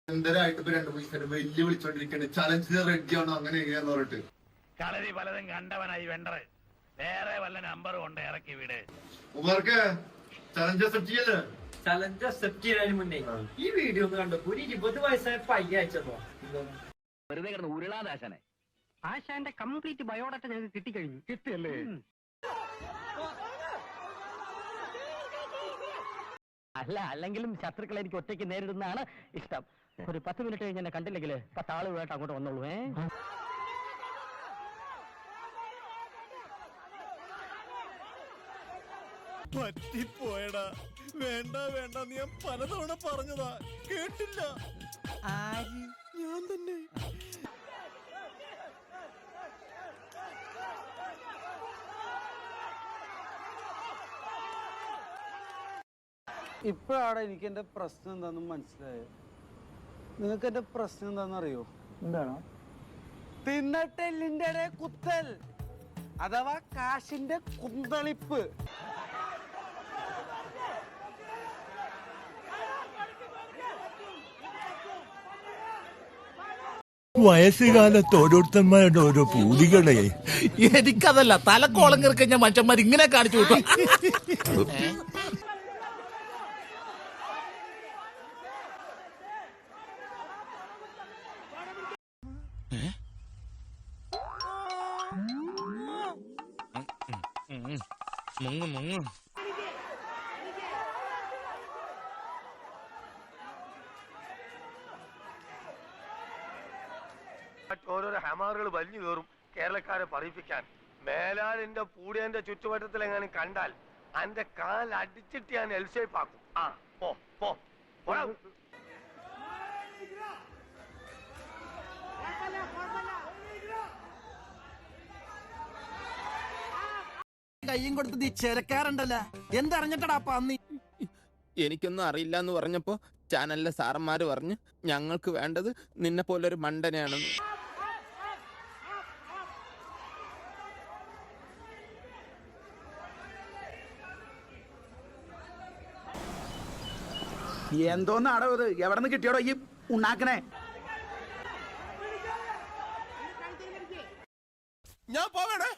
നിരന്തരമായിട്ട് ഇപ്പൊ രണ്ടു മൂന്ന് സ്ഥലം വലിയ വിളിച്ചോണ്ടിരിക്കണ്ട് ചലഞ്ച് റെഡി ആണോ അങ്ങനെ എങ്ങനെയാന്ന് പറഞ്ഞിട്ട് കളരി പലതും കണ്ടവനായി വെണ്ടറ് വേറെ വല്ല നമ്പറും കൊണ്ട് ഇറക്കി വിട്. ഉമർക്ക് ചലഞ്ച് അക്സെപ്റ്റ് ചെയ്യല്ലേ? ചലഞ്ച് അക്സെപ്റ്റ് ചെയ്യുന്നതിന് മുന്നേ ഈ വീഡിയോ ഒന്ന് കണ്ടപ്പോ ഒരു 20 വയസ്സായ പയ്യ അയച്ചതോ വെറുതെ കിടന്ന് ഉരുളാദാശനെ. ആശാന്റെ കംപ്ലീറ്റ് ബയോഡാറ്റ ഞങ്ങൾക്ക് കിട്ടിക്കഴിഞ്ഞു. കിട്ടിയല്ലേ? അല്ല, അല്ലെങ്കിലും ശത്രുക്കളെ എനിക്ക് ഒറ്റയ്ക്ക് നേരിടുന്നതാണ് ഇഷ്ടം. ഒരു 10 മിനിറ്റ് കഴിഞ്ഞ് എന്നെ കണ്ടില്ലെങ്കിൽ 10 ആളുകളായിട്ട് അങ്ങോട്ട് വന്നോളൂ. പറ്റിപ്പോയടാ. വേണ്ട വേണ്ട നീ ഞാൻ പലതവണ പറഞ്ഞതാ, കേട്ടില്ല. ആര്? ഞാൻ തന്നെ. ഇപ്പോഴാണ് എനിക്ക് എന്റെ പ്രശ്നം എന്താന്ന് മനസ്സിലായത്. നിങ്ങൾക്ക് എന്റെ പ്രശ്നം എന്താന്ന് അറിയോ? എന്താണ്? തിന്നട്ടെല്ലിന്റെ കുത്തൽ അഥവാ കാശിന്റെ കുന്തളിപ്പ്. വയസ്സുകാലത്ത് ഓരോരുത്തന്മാരുടെ ഓരോ പൂതികളെ. എനിക്കതല്ല, തലക്കോളം കിറക്കഞ്ഞ മനുഷ്യന്മാർ ഇങ്ങനെ കാണിച്ചു വിട്ടു. ഓരോരോ ഹമാറുകൾ വലിഞ്ഞു കയറും കേരളക്കാരെ പറയിപ്പിക്കാൻ. മേലാലിന്റെ പൂടിയന്റെ ചുറ്റുവട്ടത്തിൽ എങ്ങാനും കണ്ടാൽ അന്റെ കാൽ അടിച്ചിട്ട് ഞാൻ എൽഷേപ്പ് ആക്കും. ആ പോ പോ. കയ്യും കൊടുത്ത് നീ ചെരക്കാറുണ്ടല്ല, എന്തറിഞ്ഞിട്ടടാ പന്നി? എനിക്കൊന്നും അറിയില്ല എന്ന് പറഞ്ഞപ്പോ ചാനലിലെ സാറന്മാര് പറഞ്ഞു ഞങ്ങൾക്ക് വേണ്ടത് നിന്നെ പോലൊരു മണ്ടനെയാണെന്ന്. എന്തോന്നാടോ ഇത്? എവിടെ നിന്ന് കിട്ടിയോടോ ഈ ഉണ്ടാക്കണേ? ഞാൻ പോവേണേ.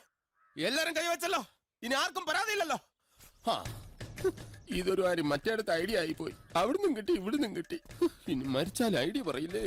എല്ലാരും കൈവച്ചല്ലോ, ഇനി ആർക്കും പരാതിയില്ലല്ലോ. ഇതൊരു കാര്യം മറ്റേടത്ത് ഐഡിയ ആയിപ്പോയി. അവിടുന്നും കിട്ടി ഇവിടുന്നും കിട്ടി. ഇനി മരിച്ചാൽ ഐഡിയ പറയില്ലേ.